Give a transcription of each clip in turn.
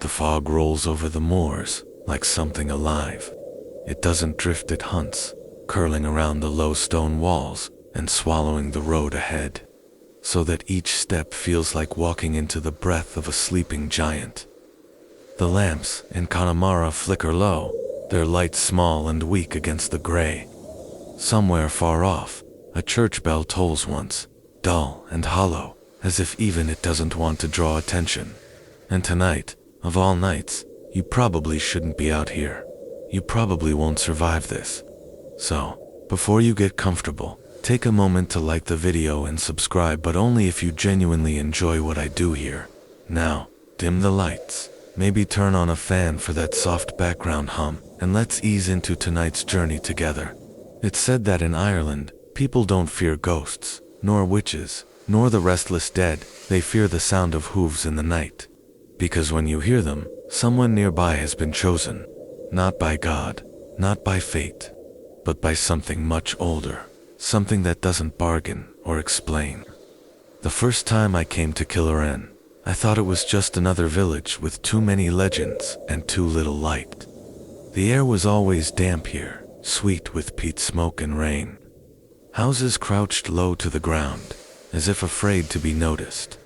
The fog rolls over the moors like something alive. It doesn't drift, it hunts, curling around the low stone walls and swallowing the road ahead, so that each step feels like walking into the breath of a sleeping giant. The lamps in Connemara flicker low, their light small and weak against the gray. Somewhere far off, a church bell tolls once, dull and hollow, as if even it doesn't want to draw attention. And tonight, of all nights, you probably shouldn't be out here. You probably won't survive this. So, before you get comfortable, take a moment to like the video and subscribe, but only if you genuinely enjoy what I do here. Now, dim the lights, maybe turn on a fan for that soft background hum, and let's ease into tonight's journey together. It's said that in Ireland, people don't fear ghosts, nor witches, nor the restless dead. They fear the sound of hooves in the night. Because when you hear them, someone nearby has been chosen. Not by God, not by fate, but by something much older. Something that doesn't bargain or explain. The first time I came to Killerin, I thought it was just another village with too many legends and too little light. The air was always damp here, sweet with peat smoke and rain. Houses crouched low to the ground, as if afraid to be noticed.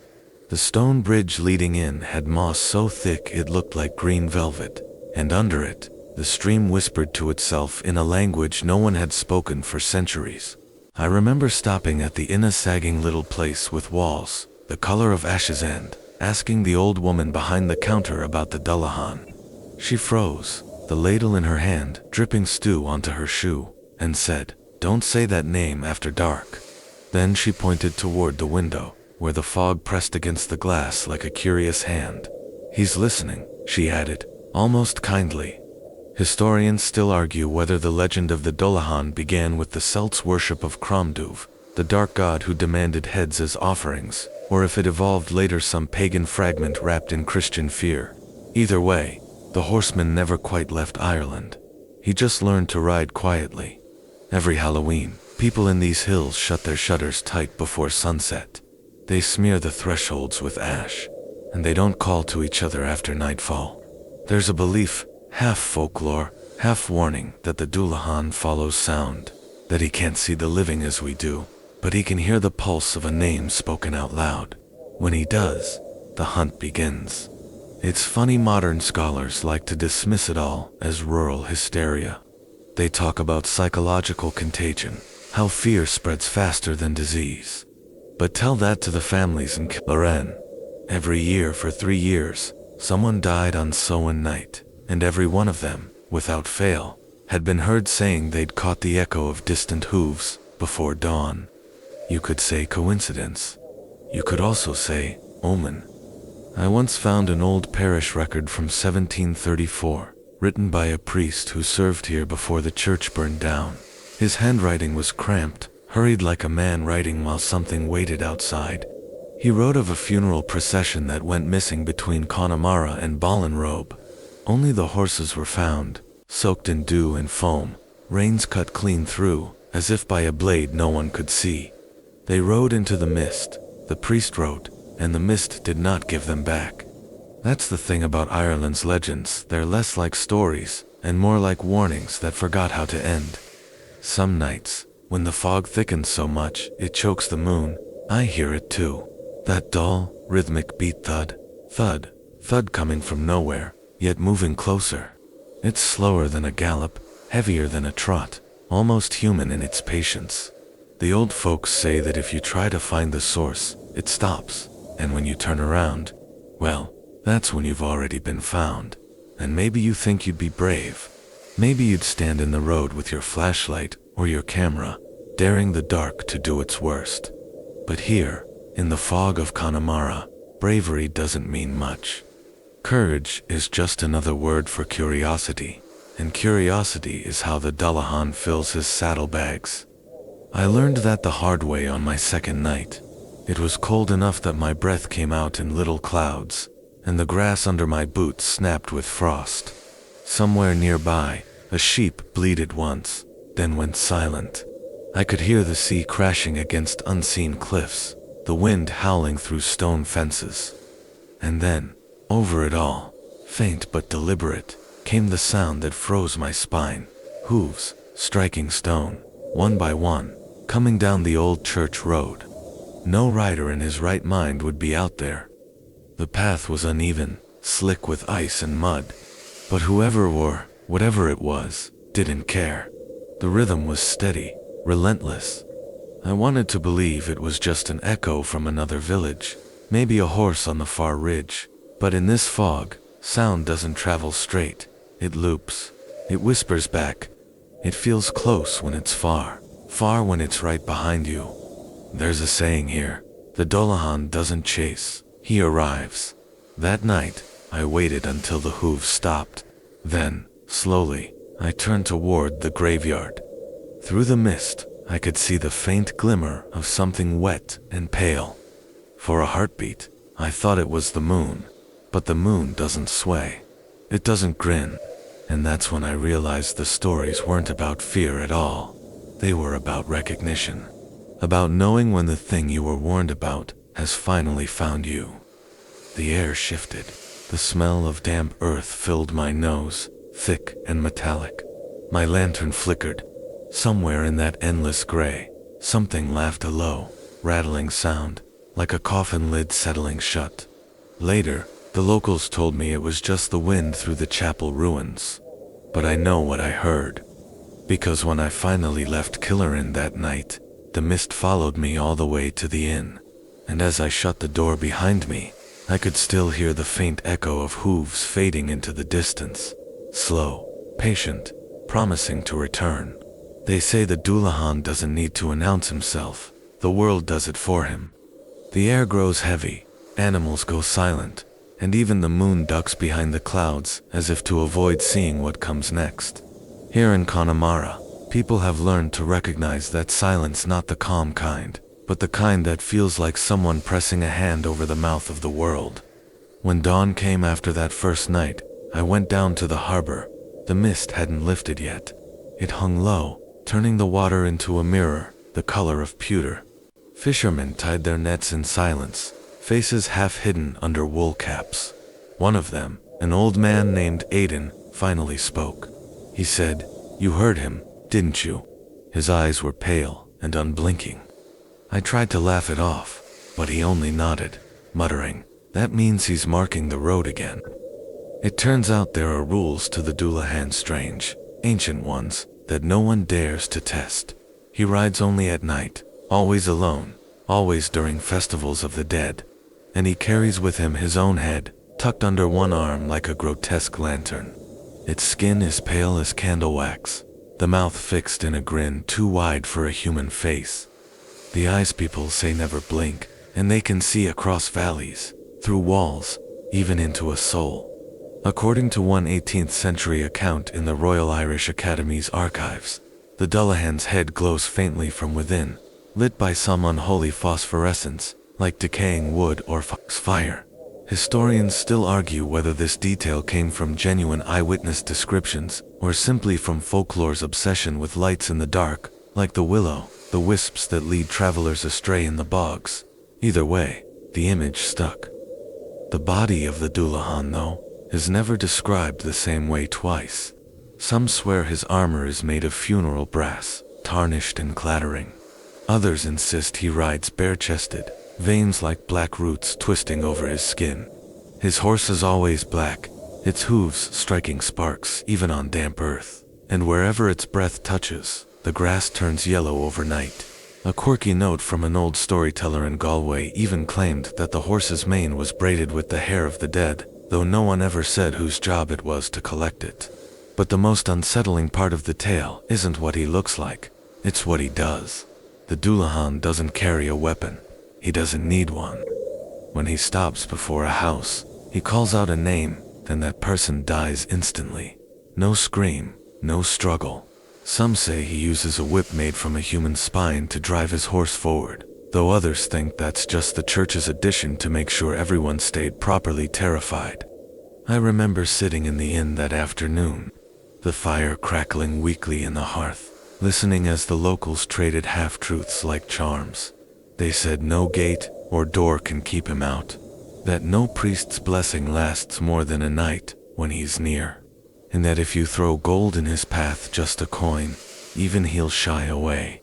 The stone bridge leading in had moss so thick it looked like green velvet, and under it, the stream whispered to itself in a language no one had spoken for centuries. I remember stopping at the inner sagging little place with walls, the color of ashes, and asking the old woman behind the counter about the Dullahan. She froze, the ladle in her hand, dripping stew onto her shoe, and said, "Don't say that name after dark." Then she pointed toward the window, where the fog pressed against the glass like a curious hand. "He's listening," she added, almost kindly. Historians still argue whether the legend of the Dullahan began with the Celts' worship of Cromduv, the dark god who demanded heads as offerings, or if it evolved later, some pagan fragment wrapped in Christian fear. Either way, the horseman never quite left Ireland. He just learned to ride quietly. Every Halloween, people in these hills shut their shutters tight before sunset. They smear the thresholds with ash, and they don't call to each other after nightfall. There's a belief, half folklore, half warning, that the Dullahan follows sound, that he can't see the living as we do, but he can hear the pulse of a name spoken out loud. When he does, the hunt begins. It's funny, modern scholars like to dismiss it all as rural hysteria. They talk about psychological contagion, how fear spreads faster than disease. But tell that to the families in Killerin. Every year for 3 years, someone died on Samhain night, and every one of them, without fail, had been heard saying they'd caught the echo of distant hooves before dawn. You could say coincidence. You could also say omen. I once found an old parish record from 1734, written by a priest who served here before the church burned down. His handwriting was cramped, hurried like a man writing while something waited outside. He wrote of a funeral procession that went missing between Connemara and Ballinrobe. Only the horses were found, soaked in dew and foam, reins cut clean through, as if by a blade no one could see. They rode into the mist, the priest wrote, and the mist did not give them back. That's the thing about Ireland's legends, they're less like stories, and more like warnings that forgot how to end. Some nights, when the fog thickens so much it chokes the moon, I hear it too. That dull, rhythmic beat, thud, thud, thud, coming from nowhere, yet moving closer. It's slower than a gallop, heavier than a trot, almost human in its patience. The old folks say that if you try to find the source, it stops, and when you turn around, well, that's when you've already been found. And maybe you think you'd be brave. Maybe you'd stand in the road with your flashlight or your camera, daring the dark to do its worst. But here, in the fog of Connemara, bravery doesn't mean much. Courage is just another word for curiosity, and curiosity is how the Dullahan fills his saddlebags. I learned that the hard way on my second night. It was cold enough that my breath came out in little clouds, and the grass under my boots snapped with frost. Somewhere nearby, a sheep bleated once, then went silent. I could hear the sea crashing against unseen cliffs, the wind howling through stone fences. And then, over it all, Faint but deliberate, came the sound that froze my spine. Hooves, striking stone, one by one, coming down the old church road. No rider in his right mind would be out there. The path was uneven, slick with ice and mud. But whoever or whatever it was, didn't care. The rhythm was steady, relentless. I wanted to believe it was just an echo from another village, maybe a horse on the far ridge. But in this fog, sound doesn't travel straight. It loops. It whispers back. It feels close when it's far, far when it's right behind you. There's a saying here, the Dullahan doesn't chase, he arrives. That night, I waited until the hooves stopped. Then, slowly, I turned toward the graveyard. Through the mist, I could see the faint glimmer of something wet and pale. For a heartbeat, I thought it was the moon. But the moon doesn't sway. It doesn't grin. And that's when I realized the stories weren't about fear at all. They were about recognition. About knowing when the thing you were warned about has finally found you. The air shifted. The smell of damp earth filled my nose, thick and metallic. My lantern flickered. Somewhere in that endless gray, something laughed a low, rattling sound, like a coffin lid settling shut. Later, the locals told me it was just the wind through the chapel ruins. But I know what I heard. Because when I finally left Killerin that night, the mist followed me all the way to the inn. And as I shut the door behind me, I could still hear the faint echo of hooves fading into the distance. Slow, patient, promising to return. They say the Dullahan doesn't need to announce himself. The world does it for him. The air grows heavy, animals go silent, and even the moon ducks behind the clouds as if to avoid seeing what comes next. Here in Connemara, people have learned to recognize that silence, not the calm kind, but the kind that feels like someone pressing a hand over the mouth of the world. When dawn came after that first night, I went down to the harbor. The mist hadn't lifted yet. It hung low, turning the water into a mirror, the color of pewter. Fishermen tied their nets in silence, faces half hidden under wool caps. One of them, an old man named Aiden, finally spoke. He said, "You heard him, didn't you?" His eyes were pale and unblinking. I tried to laugh it off, but he only nodded, muttering, "That means he's marking the road again." It turns out there are rules to the Dullahan, strange, ancient ones, that no one dares to test. He rides only at night, always alone, always during festivals of the dead. And he carries with him his own head, tucked under one arm like a grotesque lantern. Its skin is pale as candle wax, the mouth fixed in a grin too wide for a human face. The eyes, people say, never blink, and they can see across valleys, through walls, even into a soul. According to one 18th century account in the Royal Irish Academy's archives, the Dullahan's head glows faintly from within, lit by some unholy phosphorescence, like decaying wood or fire. Historians still argue whether this detail came from genuine eyewitness descriptions or simply from folklore's obsession with lights in the dark, like the willow, the wisps that lead travelers astray in the bogs. Either way, the image stuck. The body of the Dullahan, though, is never described the same way twice. Some swear his armor is made of funeral brass, tarnished and clattering. Others insist he rides bare-chested, veins like black roots twisting over his skin. His horse is always black, its hooves striking sparks even on damp earth, and wherever its breath touches, the grass turns yellow overnight. A quirky note from an old storyteller in Galway even claimed that the horse's mane was braided with the hair of the dead, though no one ever said whose job it was to collect it. But the most unsettling part of the tale isn't what he looks like, it's what he does. The Dullahan doesn't carry a weapon. He doesn't need one. When he stops before a house, he calls out a name, then that person dies instantly. No scream, no struggle. Some say he uses a whip made from a human spine to drive his horse forward, though others think that's just the church's addition to make sure everyone stayed properly terrified. I remember sitting in the inn that afternoon, the fire crackling weakly in the hearth, listening as the locals traded half-truths like charms. They said no gate or door can keep him out, that no priest's blessing lasts more than a night, when he's near, and that if you throw gold in his path, just a coin, even he'll shy away.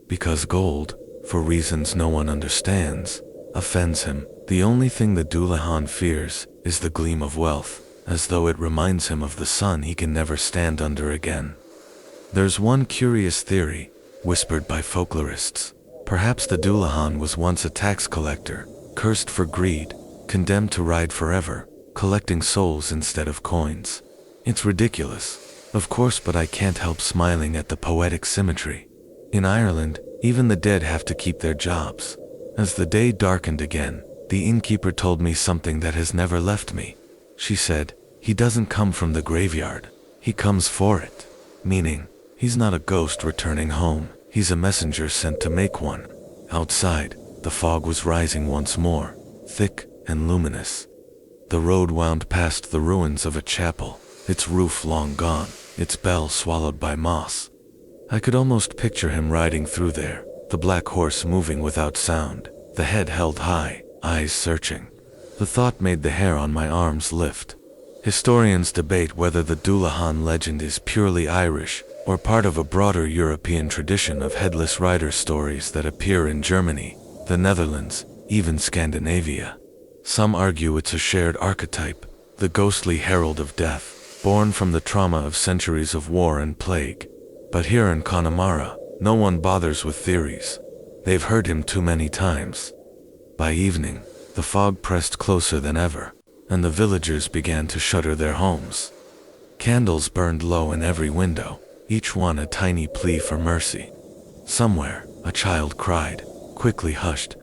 Because gold, for reasons no one understands, offends him. The only thing the Dullahan fears is the gleam of wealth, as though it reminds him of the sun he can never stand under again. There's one curious theory, whispered by folklorists. Perhaps the Dullahan was once a tax collector, cursed for greed, condemned to ride forever, collecting souls instead of coins. It's ridiculous, of course, but I can't help smiling at the poetic symmetry. In Ireland, even the dead have to keep their jobs. As the day darkened again, the innkeeper told me something that has never left me. She said, "He doesn't come from the graveyard, he comes for it." Meaning, he's not a ghost returning home, he's a messenger sent to make one. Outside, the fog was rising once more, thick and luminous. The road wound past the ruins of a chapel, its roof long gone, its bell swallowed by moss. I could almost picture him riding through there, the black horse moving without sound, the head held high, eyes searching. The thought made the hair on my arms lift. Historians debate whether the Dullahan legend is purely Irish or part of a broader European tradition of headless rider stories that appear in Germany, the Netherlands, even Scandinavia. Some argue it's a shared archetype, the ghostly herald of death, born from the trauma of centuries of war and plague. But here in Connemara, no one bothers with theories. They've heard him too many times. By evening, the fog pressed closer than ever, and the villagers began to shutter their homes. Candles burned low in every window, each one a tiny plea for mercy. Somewhere, a child cried, quickly hushed.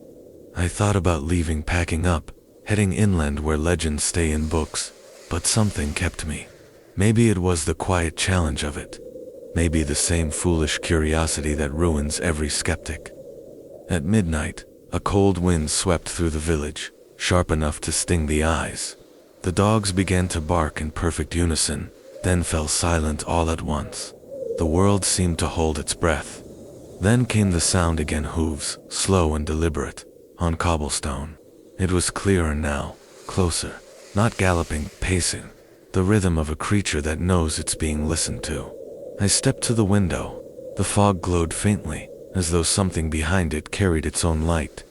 I thought about leaving, packing up, heading inland where legends stay in books, but something kept me. Maybe it was the quiet challenge of it. Maybe the same foolish curiosity that ruins every skeptic. At midnight, a cold wind swept through the village, sharp enough to sting the eyes. The dogs began to bark in perfect unison, then fell silent all at once. The world seemed to hold its breath. Then came the sound again, hooves, slow and deliberate, on cobblestone. It was clearer now, closer, not galloping, pacing, the rhythm of a creature that knows it's being listened to. I stepped to the window. The fog glowed faintly, as though something behind it carried its own light.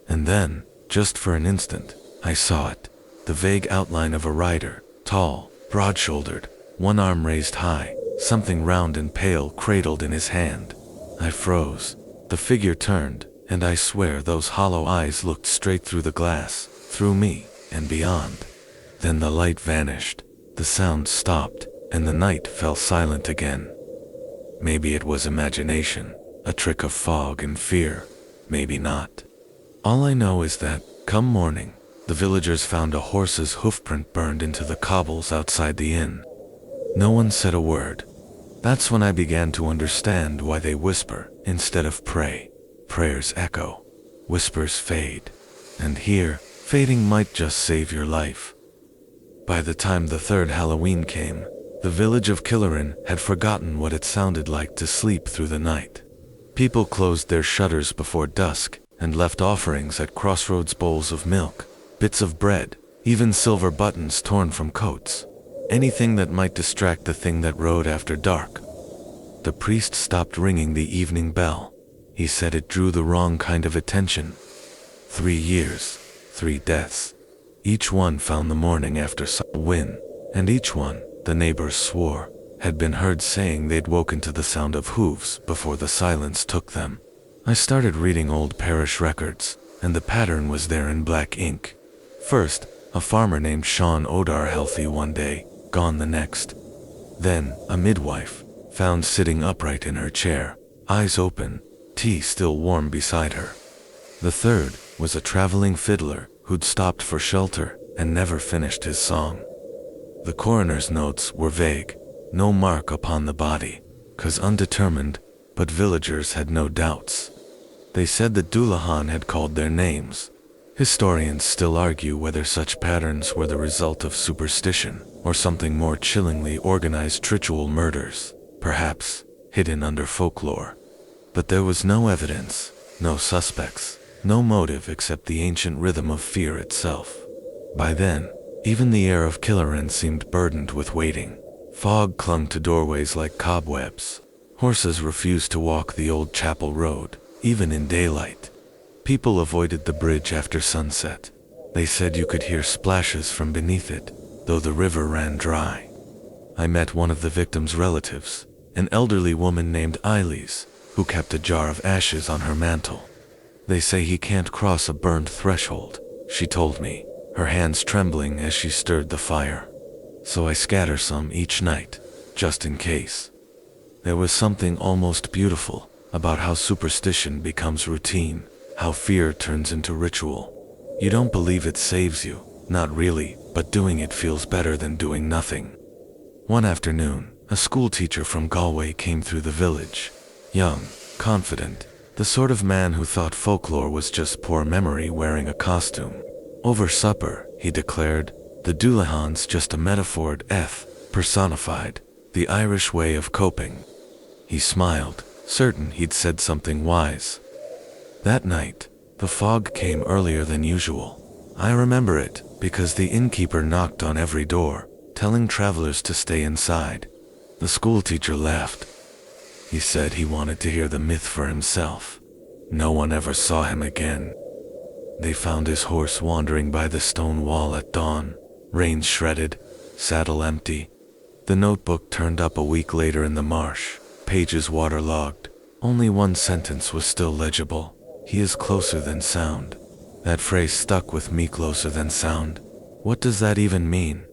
And then, just for an instant, I saw it, the vague outline of a rider, tall, broad-shouldered, one arm raised high, something round and pale cradled in his hand. I froze. The figure turned, and I swear those hollow eyes looked straight through the glass, through me, and beyond. Then the light vanished, the sound stopped, and the night fell silent again. Maybe it was imagination, a trick of fog and fear, maybe not. All I know is that, come morning, the villagers found a horse's hoofprint burned into the cobbles outside the inn. No one said a word. That's when I began to understand why they whisper instead of pray. Prayers echo, whispers fade, and here, fading might just save your life. By the time the third Halloween came, the village of Killerin had forgotten what it sounded like to sleep through the night. People closed their shutters before dusk and left offerings at crossroads, bowls of milk, bits of bread, even silver buttons torn from coats. Anything that might distract the thing that rode after dark. The priest stopped ringing the evening bell. He said it drew the wrong kind of attention. 3 years, 3 deaths. Each one found the morning after some win, and each one, the neighbors swore, had been heard saying they'd woken to the sound of hooves before the silence took them. I started reading old parish records, and the pattern was there in black ink. First, a farmer named Sean Odar healthy one day, gone the next. Then, a midwife, found sitting upright in her chair, eyes open, tea still warm beside her. The third was a traveling fiddler who'd stopped for shelter and never finished his song. The coroner's notes were vague, no mark upon the body, 'cause undetermined, but villagers had no doubts. They said that Dullahan had called their names. Historians still argue whether such patterns were the result of superstition or something more chillingly organized, ritual murders, perhaps hidden under folklore. But there was no evidence, no suspects, no motive except the ancient rhythm of fear itself. By then, Even the air of Killerin seemed burdened with waiting. Fog clung to doorways like cobwebs. Horses refused to walk the old chapel road, even in daylight. People avoided the bridge after sunset. They said you could hear splashes from beneath it, though the river ran dry. I met one of the victim's relatives, an elderly woman named Eilis, who kept a jar of ashes on her mantle. They say he can't cross a burned threshold, she told me, her hands trembling as she stirred the fire. So I scatter some each night, just in case. There was something almost beautiful about how superstition becomes routine, how fear turns into ritual. You don't believe it saves you, not really, but doing it feels better than doing nothing. One afternoon, a schoolteacher from Galway came through the village. Young, confident, the sort of man who thought folklore was just poor memory wearing a costume. Over supper, he declared, the Dullahan's just a metaphor personified, the Irish way of coping. He smiled, certain he'd said something wise. That night, the fog came earlier than usual. I remember it because the innkeeper knocked on every door, telling travelers to stay inside. The schoolteacher laughed. He said he wanted to hear the myth for himself. No one ever saw him again. They found his horse wandering by the stone wall at dawn, reins shredded, saddle empty. The notebook turned up a week later in the marsh, pages waterlogged. Only one sentence was still legible. He is closer than sound. That phrase stuck with me, closer than sound. What does that even mean?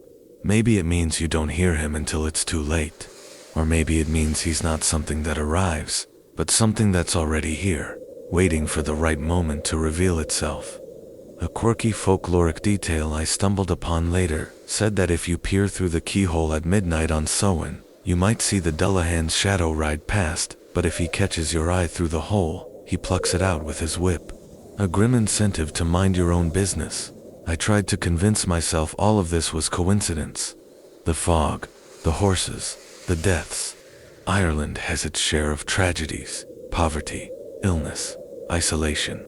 Maybe it means you don't hear him until it's too late. Or maybe it means he's not something that arrives, but something that's already here, waiting for the right moment to reveal itself. A quirky folkloric detail I stumbled upon later said that if you peer through the keyhole at midnight on Samhain, you might see the Dullahan's shadow ride past, but if he catches your eye through the hole, he plucks it out with his whip. A grim incentive to mind your own business. I tried to convince myself all of this was coincidence. The fog, the horses, the deaths. Ireland has its share of tragedies, poverty, illness, isolation.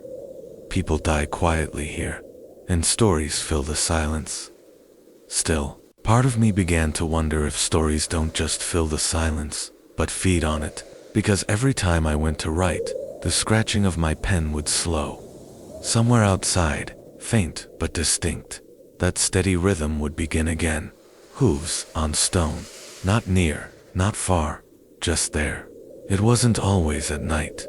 People die quietly here, and stories fill the silence. Still, part of me began to wonder if stories don't just fill the silence, but feed on it, because every time I went to write, the scratching of my pen would slow. Somewhere outside, faint but distinct, that steady rhythm would begin again. Hooves on stone, not near, not far, just there. It wasn't always at night.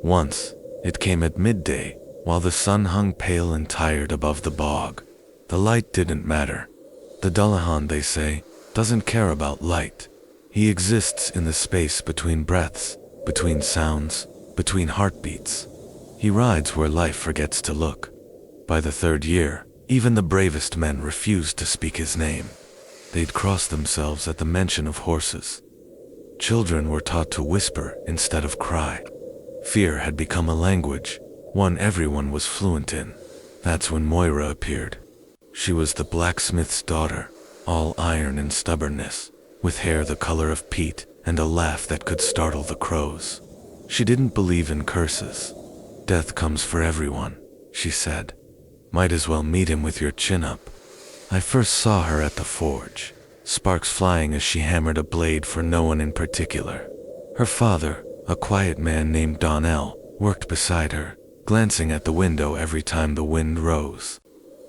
Once, it came at midday, while the sun hung pale and tired above the bog. The light didn't matter. The Dullahan, they say, doesn't care about light. He exists in the space between breaths, between sounds, between heartbeats. He rides where life forgets to look. By the third year, even the bravest men refused to speak his name. They'd cross themselves at the mention of horses. Children were taught to whisper instead of cry. Fear had become a language, one everyone was fluent in. That's when Moira appeared. She was the blacksmith's daughter, all iron and stubbornness, with hair the color of peat and a laugh that could startle the crows. She didn't believe in curses. Death comes for everyone, she said. Might as well meet him with your chin up. I first saw her at the forge, sparks flying as she hammered a blade for no one in particular. Her father, a quiet man named Donnell, worked beside her, glancing at the window every time the wind rose.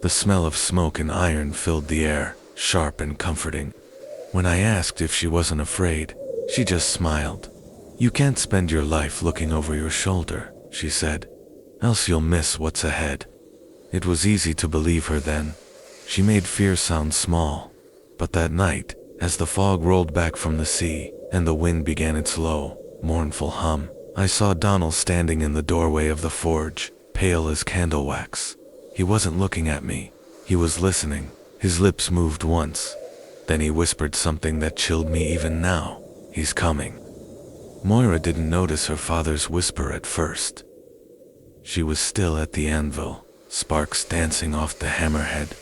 The smell of smoke and iron filled the air, sharp and comforting. When I asked if she wasn't afraid, she just smiled. You can't spend your life looking over your shoulder, she said, else you'll miss what's ahead. It was easy to believe her then. She made fear sound small. But that night, as the fog rolled back from the sea, and the wind began its low, mournful hum, I saw Donald standing in the doorway of the forge, pale as candle wax. He wasn't looking at me. He was listening. His lips moved once. Then he whispered something that chilled me even now. He's coming. Moira didn't notice her father's whisper at first. She was still at the anvil, sparks dancing off the hammerhead.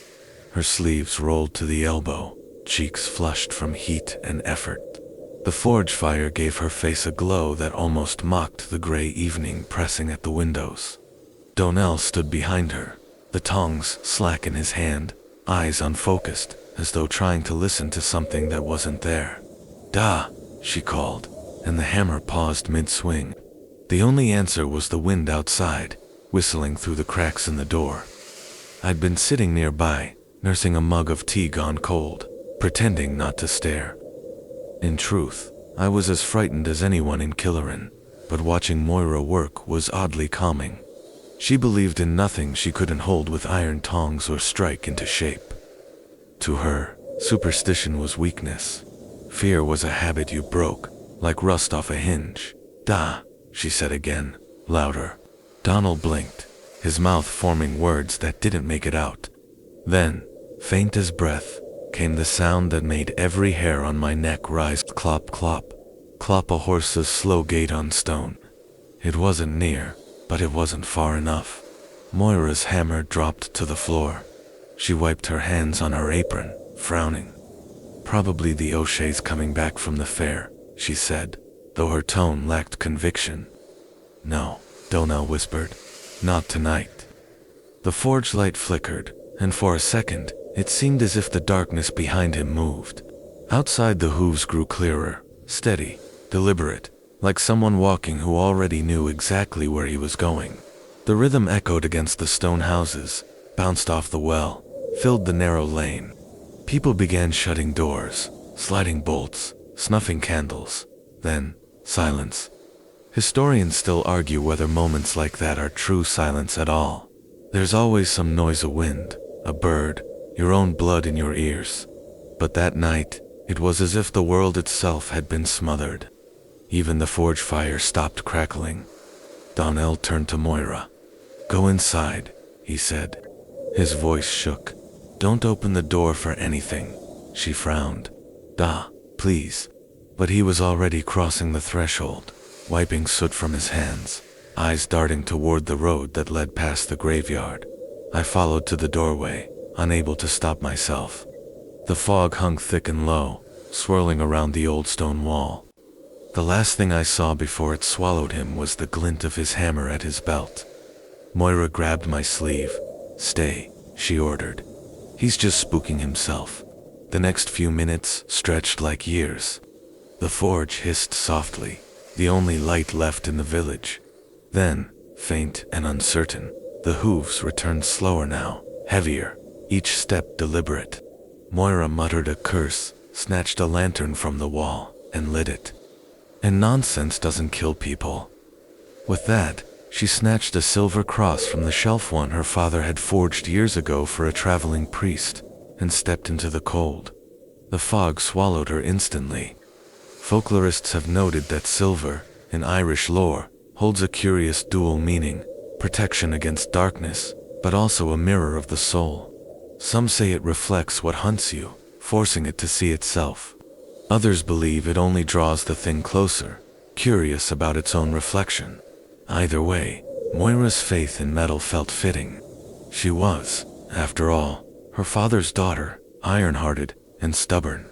Her sleeves rolled to the elbow, cheeks flushed from heat and effort. The forge fire gave her face a glow that almost mocked the gray evening pressing at the windows. Donnell stood behind her, the tongs slack in his hand, eyes unfocused, as though trying to listen to something that wasn't there. "Da," she called, and the hammer paused mid-swing. The only answer was the wind outside, whistling through the cracks in the door. I'd been sitting nearby, nursing a mug of tea gone cold, pretending not to stare. In truth, I was as frightened as anyone in Killerin, but watching Moira work was oddly calming. She believed in nothing she couldn't hold with iron tongs or strike into shape. To her, superstition was weakness. Fear was a habit you broke, like rust off a hinge. "Da," she said again, louder. Donald blinked, his mouth forming words that didn't make it out. Then, faint as breath, came the sound that made every hair on my neck rise. Clop, clop, clop, a horse's slow gait on stone. It wasn't near, but it wasn't far enough. Moira's hammer dropped to the floor. She wiped her hands on her apron, frowning. "Probably the O'Shea's coming back from the fair," she said, though her tone lacked conviction. "No," Donnell whispered. "Not tonight." The forge light flickered, and for a second, it seemed as if the darkness behind him moved. Outside, the hooves grew clearer, steady, deliberate, like someone walking who already knew exactly where he was going. The rhythm echoed against the stone houses, bounced off the well, filled the narrow lane. People began shutting doors, sliding bolts, snuffing candles. Then, silence. Historians still argue whether moments like that are true silence at all. There's always some noise, a wind, a bird, your own blood in your ears. But that night, it was as if the world itself had been smothered. Even the forge fire stopped crackling. Donnell turned to Moira. "Go inside," he said. His voice shook. "Don't open the door for anything." She frowned. "Da, please." But he was already crossing the threshold, wiping soot from his hands, eyes darting toward the road that led past the graveyard. I followed to the doorway, unable to stop myself. The fog hung thick and low, swirling around the old stone wall. The last thing I saw before it swallowed him was the glint of his hammer at his belt. Moira grabbed my sleeve. "Stay," she ordered. "He's just spooking himself." The next few minutes stretched like years. The forge hissed softly, the only light left in the village. Then, faint and uncertain, the hooves returned slower now, heavier, each step deliberate. Moira muttered a curse, snatched a lantern from the wall, and lit it. And nonsense doesn't kill people. With that, she snatched a silver cross from the shelf, one her father had forged years ago for a traveling priest, and stepped into the cold. The fog swallowed her instantly. Folklorists have noted that silver, in Irish lore, holds a curious dual meaning: protection against darkness, but also a mirror of the soul. Some say it reflects what haunts you, forcing it to see itself. Others believe it only draws the thing closer, curious about its own reflection. Either way, Moira's faith in metal felt fitting. She was, after all, her father's daughter, iron-hearted and stubborn.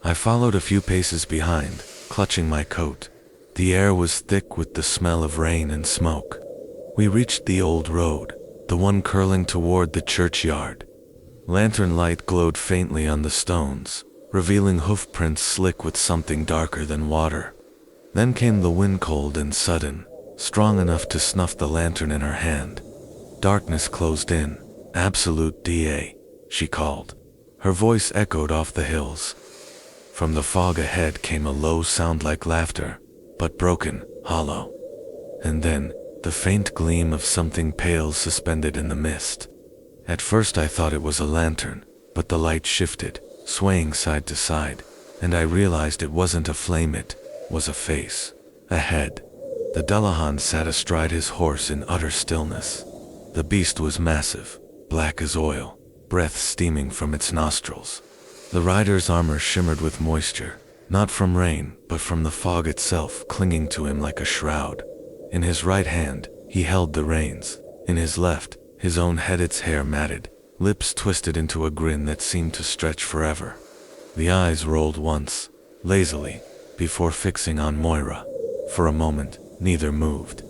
I followed a few paces behind, clutching my coat. The air was thick with the smell of rain and smoke. We reached the old road, the one curling toward the churchyard. Lantern light glowed faintly on the stones, revealing hoofprints slick with something darker than water. Then came the wind, cold and sudden, strong enough to snuff the lantern in her hand. Darkness closed in. "Absolute Da," she called. Her voice echoed off the hills. From the fog ahead came a low sound like laughter, but broken, hollow. And then, the faint gleam of something pale suspended in the mist. At first I thought it was a lantern, but the light shifted, swaying side to side, and I realized it wasn't a flame, it was a face, a head. The Dullahan sat astride his horse in utter stillness. The beast was massive, black as oil, breath steaming from its nostrils. The rider's armor shimmered with moisture, not from rain, but from the fog itself clinging to him like a shroud. In his right hand, he held the reins. In his left, his own head, its hair matted, lips twisted into a grin that seemed to stretch forever. The eyes rolled once, lazily, before fixing on Moira. For a moment, neither moved.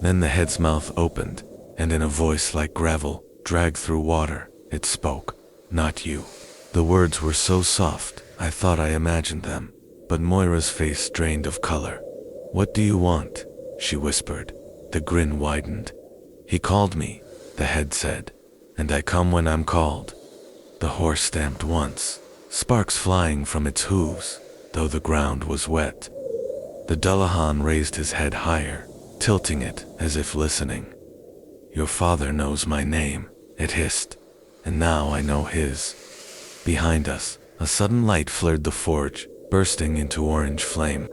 Then the head's mouth opened, and in a voice like gravel, dragged through water, it spoke. not you." The words were so soft, I thought I imagined them, but Moira's face drained of color. "What do you want?" she whispered. The grin widened. "He called me," the head said, "and I come when I'm called." The horse stamped once, sparks flying from its hooves, though the ground was wet. The Dullahan raised his head higher, tilting it as if listening. "Your father knows my name," it hissed, "and now I know his." Behind us, a sudden light flared the forge, bursting into orange flame.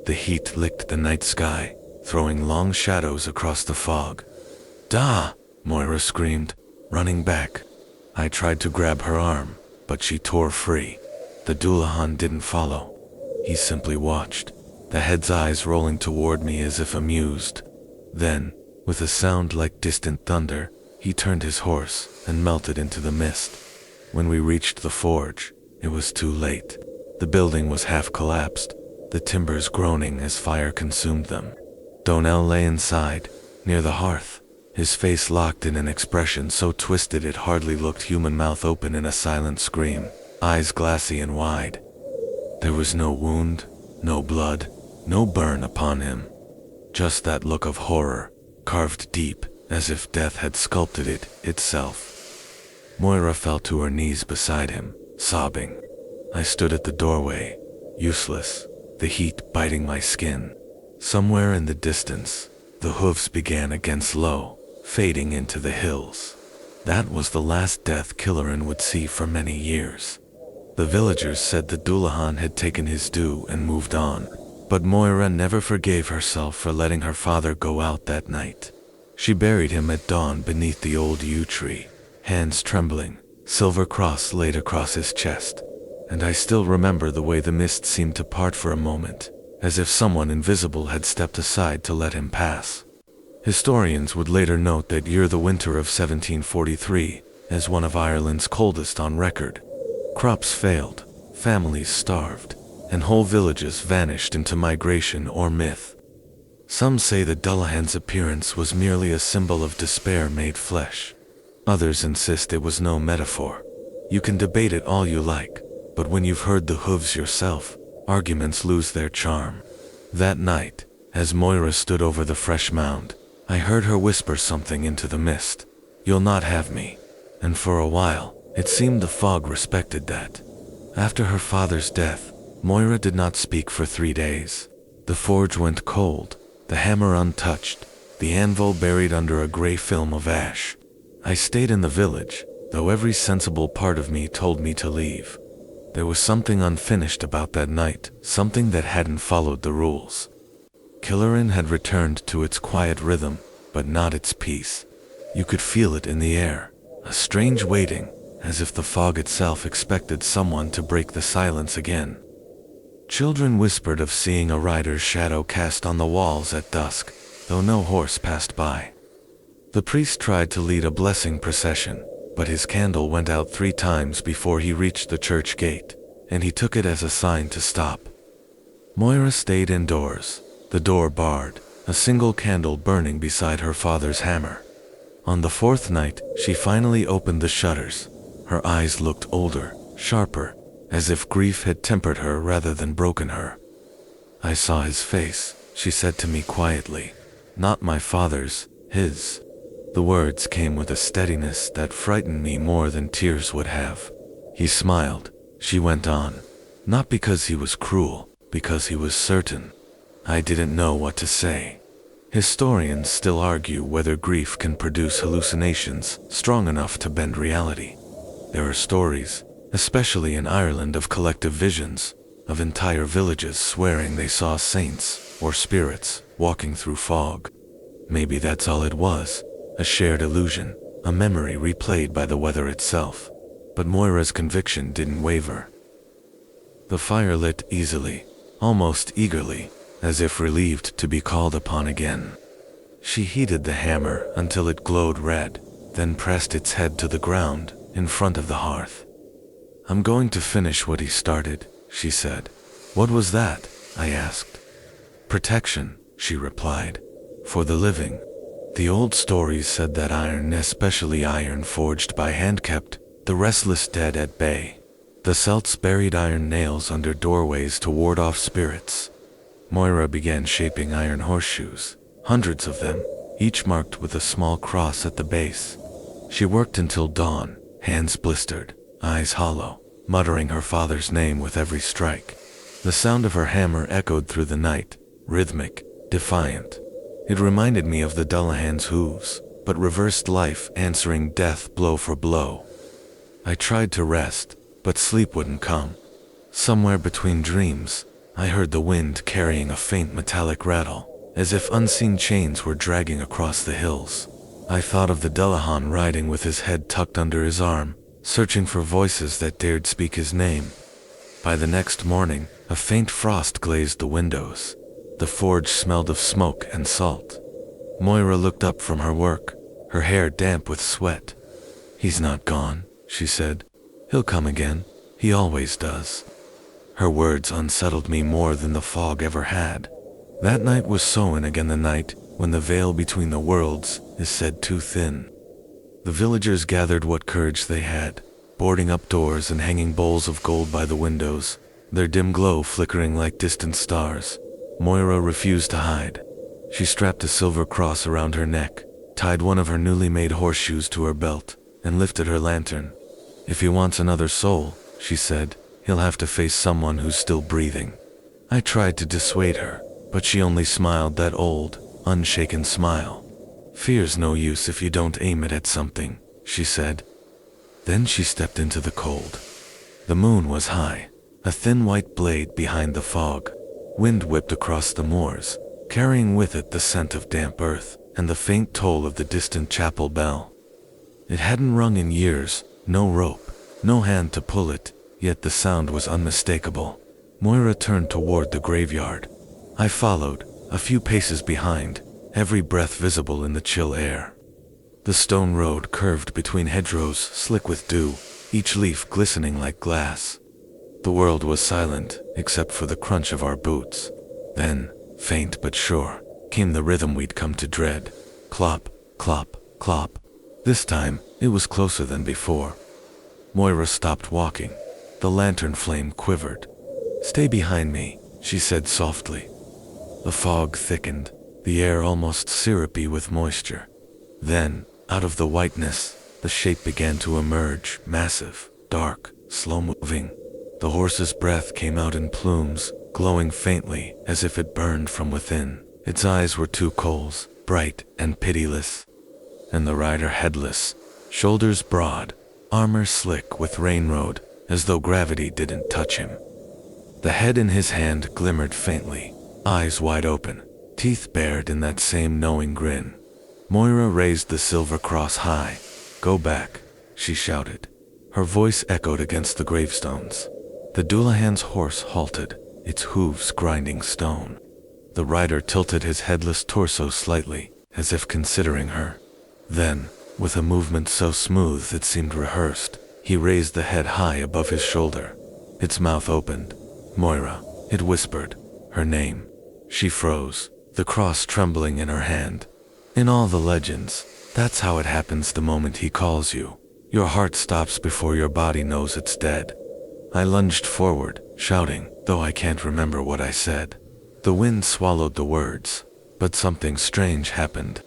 The heat licked the night sky, throwing long shadows across the fog. "Da!" Moira screamed, running back. I tried to grab her arm, but she tore free. The Dullahan didn't follow. He simply watched, the head's eyes rolling toward me as if amused. Then, with a sound like distant thunder, he turned his horse and melted into the mist. When we reached the forge, it was too late. The building was half collapsed, the timbers groaning as fire consumed them. Donnell lay inside, near the hearth, his face locked in an expression so twisted it hardly looked human, mouth open in a silent scream, eyes glassy and wide. There was no wound, no blood, no burn upon him. Just that look of horror, carved deep, as if death had sculpted it itself. Moira fell to her knees beside him, sobbing. I stood at the doorway, useless, the heat biting my skin. Somewhere in the distance, the hooves began against low, fading into the hills. That was the last death Killerin would see for many years. The villagers said the Dullahan had taken his due and moved on, but Moira never forgave herself for letting her father go out that night. She buried him at dawn beneath the old yew tree, hands trembling, silver cross laid across his chest. And I still remember the way the mist seemed to part for a moment, as if someone invisible had stepped aside to let him pass. Historians would later note that year, the winter of 1743, as one of Ireland's coldest on record. Crops failed, families starved, and whole villages vanished into migration or myth. Some say that Dullahan's appearance was merely a symbol of despair made flesh. Others insist it was no metaphor. You can debate it all you like, but when you've heard the hooves yourself, arguments lose their charm. That night, as Moira stood over the fresh mound, I heard her whisper something into the mist. "You'll not have me." And for a while, it seemed the fog respected that. After her father's death, Moira did not speak for 3 days. The forge went cold, the hammer untouched, the anvil buried under a gray film of ash. I stayed in the village, though every sensible part of me told me to leave. There was something unfinished about that night, something that hadn't followed the rules. Killerin had returned to its quiet rhythm, but not its peace. You could feel it in the air, a strange waiting, as if the fog itself expected someone to break the silence again. Children whispered of seeing a rider's shadow cast on the walls at dusk, though no horse passed by. The priest tried to lead a blessing procession, but his candle went out 3 times before he reached the church gate, and he took it as a sign to stop. Moira stayed indoors, the door barred, a single candle burning beside her father's hammer. On the 4th night, she finally opened the shutters. Her eyes looked older, sharper, as if grief had tempered her rather than broken her. "I saw his face," she said to me quietly. "Not my father's, his." The words came with a steadiness that frightened me more than tears would have. "He smiled," she went on, "not because he was cruel, because he was certain." I didn't know what to say. Historians still argue whether grief can produce hallucinations strong enough to bend reality. There are stories, especially in Ireland, of collective visions, of entire villages swearing they saw saints or spirits walking through fog. Maybe that's all it was, a shared illusion, a memory replayed by the weather itself. But Moira's conviction didn't waver. The fire lit easily, almost eagerly, as if relieved to be called upon again. She heated the hammer until it glowed red, then pressed its head to the ground in front of the hearth. "I'm going to finish what he started," she said. "What was that?" I asked. "Protection," she replied, "for the living. The old stories said that iron, especially iron forged by hand, kept the restless dead at bay. The Celts buried iron nails under doorways to ward off spirits. Moira began shaping iron horseshoes, hundreds of them, each marked with a small cross at the base. She worked until dawn, hands blistered, eyes hollow, muttering her father's name with every strike. The sound of her hammer echoed through the night, rhythmic, defiant. It reminded me of the Dullahan's hooves, but reversed life, answering death blow for blow. I tried to rest, but sleep wouldn't come. Somewhere between dreams, I heard the wind carrying a faint metallic rattle, as if unseen chains were dragging across the hills. I thought of the Dullahan riding with his head tucked under his arm, searching for voices that dared speak his name. By the next morning, a faint frost glazed the windows. The forge smelled of smoke and salt. Moira looked up from her work, her hair damp with sweat. "He's not gone," she said. "He'll come again. He always does." Her words unsettled me more than the fog ever had. That night was Samhain again, the night when the veil between the worlds is said too thin. The villagers gathered what courage they had, boarding up doors and hanging bowls of gold by the windows, their dim glow flickering like distant stars. Moira refused to hide. She strapped a silver cross around her neck, tied one of her newly made horseshoes to her belt, and lifted her lantern. "If he wants another soul," she said, "he'll have to face someone who's still breathing." I tried to dissuade her, but she only smiled that old, unshaken smile. "Fear's no use if you don't aim it at something," she said. Then she stepped into the cold. The moon was high, a thin white blade behind the fog. Wind whipped across the moors, carrying with it the scent of damp earth and the faint toll of the distant chapel bell. It hadn't rung in years, no rope, no hand to pull it, yet the sound was unmistakable. Moira turned toward the graveyard. I followed, a few paces behind, every breath visible in the chill air. The stone road curved between hedgerows slick with dew, each leaf glistening like glass. The world was silent, except for the crunch of our boots. Then, faint but sure, came the rhythm we'd come to dread. Clop, clop, clop. This time, it was closer than before. Moira stopped walking. The lantern flame quivered. "Stay behind me," she said softly. The fog thickened, the air almost syrupy with moisture. Then, out of the whiteness, the shape began to emerge, massive, dark, slow-moving. The horse's breath came out in plumes, glowing faintly as if it burned from within. Its eyes were two coals, bright and pitiless. And the rider headless, shoulders broad, armor slick with rain road, as though gravity didn't touch him. The head in his hand glimmered faintly, eyes wide open, teeth bared in that same knowing grin. Moira raised the silver cross high. "Go back," she shouted. Her voice echoed against the gravestones. The Dullahan's horse halted, its hooves grinding stone. The rider tilted his headless torso slightly, as if considering her. Then, with a movement so smooth it seemed rehearsed, he raised the head high above his shoulder. Its mouth opened. "Moira," it whispered, her name. She froze, the cross trembling in her hand. In all the legends, that's how it happens the moment he calls you. Your heart stops before your body knows it's dead. I lunged forward, shouting, though I can't remember what I said. The wind swallowed the words, but something strange happened.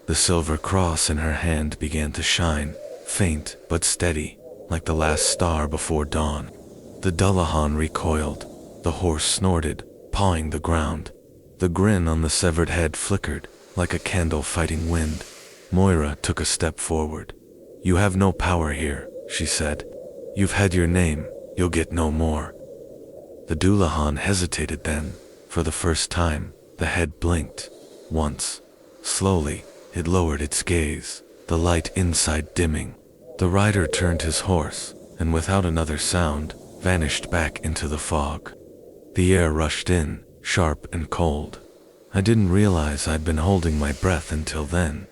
The silver cross in her hand began to shine, faint but steady, like the last star before dawn. The Dullahan recoiled. The horse snorted, pawing the ground. The grin on the severed head flickered, like a candle fighting wind. Moira took a step forward. "You have no power here," she said. "You've had your name, you'll get no more." The Dullahan hesitated then. For the first time, the head blinked. Once. Slowly, it lowered its gaze, the light inside dimming. The rider turned his horse, and without another sound, vanished back into the fog. The air rushed in, sharp and cold. I didn't realize I'd been holding my breath until then.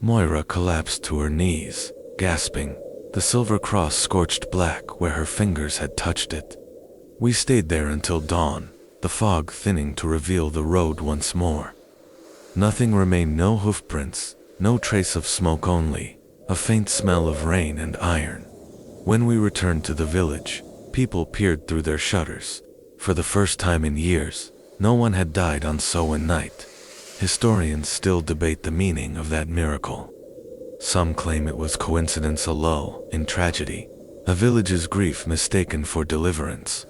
Moira collapsed to her knees, gasping, the silver cross scorched black where her fingers had touched it. We stayed there until dawn, the fog thinning to reveal the road once more. Nothing remained, no hoofprints, no trace of smoke, only a faint smell of rain and iron. When we returned to the village, people peered through their shutters. For the first time in years, no one had died on Samhain night. Historians still debate the meaning of that miracle. Some claim it was coincidence, a lull in tragedy, a village's grief mistaken for deliverance.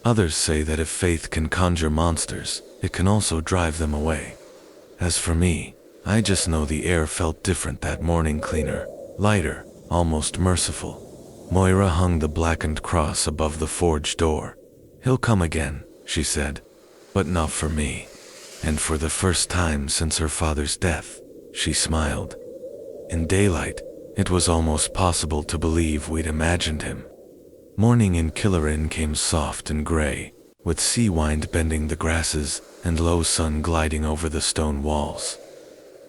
Others say that if faith can conjure monsters, it can also drive them away. As for me, I just know the air felt different that morning, cleaner, lighter, almost merciful. Moira hung the blackened cross above the forge door. "He'll come again," she said, "but not for me." And for the first time since her father's death, she smiled. In daylight, it was almost possible to believe we'd imagined him. Morning in Killerin came soft and gray, with sea wind bending the grasses and low sun gliding over the stone walls.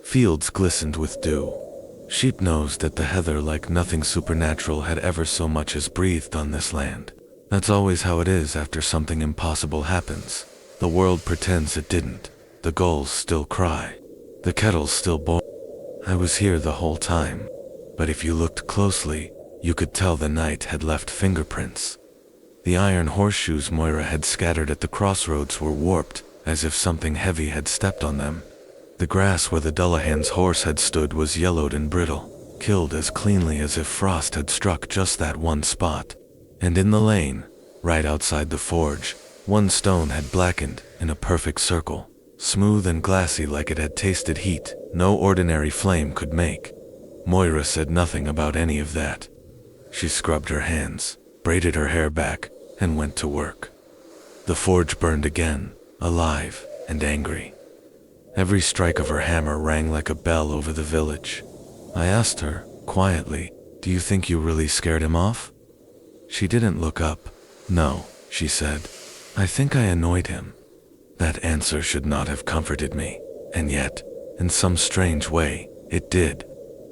Fields glistened with dew. Sheep nosed at the heather like nothing supernatural had ever so much as breathed on this land. That's always how it is after something impossible happens. The world pretends it didn't. The gulls still cry. The kettles still boil. I was here the whole time, but if you looked closely, you could tell the night had left fingerprints. The iron horseshoes Moira had scattered at the crossroads were warped, as if something heavy had stepped on them. The grass where the Dullahan's horse had stood was yellowed and brittle, killed as cleanly as if frost had struck just that one spot. And in the lane, right outside the forge, one stone had blackened in a perfect circle, smooth and glassy like it had tasted heat no ordinary flame could make. Moira said nothing about any of that. She scrubbed her hands, braided her hair back, and went to work. The forge burned again, alive and angry. Every strike of her hammer rang like a bell over the village. I asked her, quietly, "Do you think you really scared him off?" She didn't look up. "No," she said. "I think I annoyed him." That answer should not have comforted me, and yet, in some strange way, it did.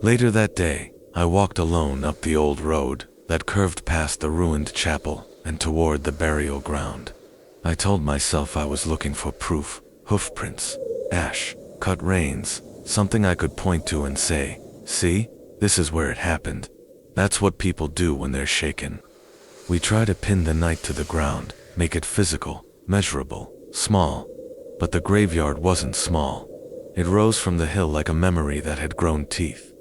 Later that day, I walked alone up the old road that curved past the ruined chapel and toward the burial ground. I told myself I was looking for proof, hoofprints, ash, cut reins, something I could point to and say, "See, this is where it happened." That's what people do when they're shaken. We try to pin the night to the ground, make it physical, measurable, small. But the graveyard wasn't small. It rose from the hill like a memory that had grown teeth.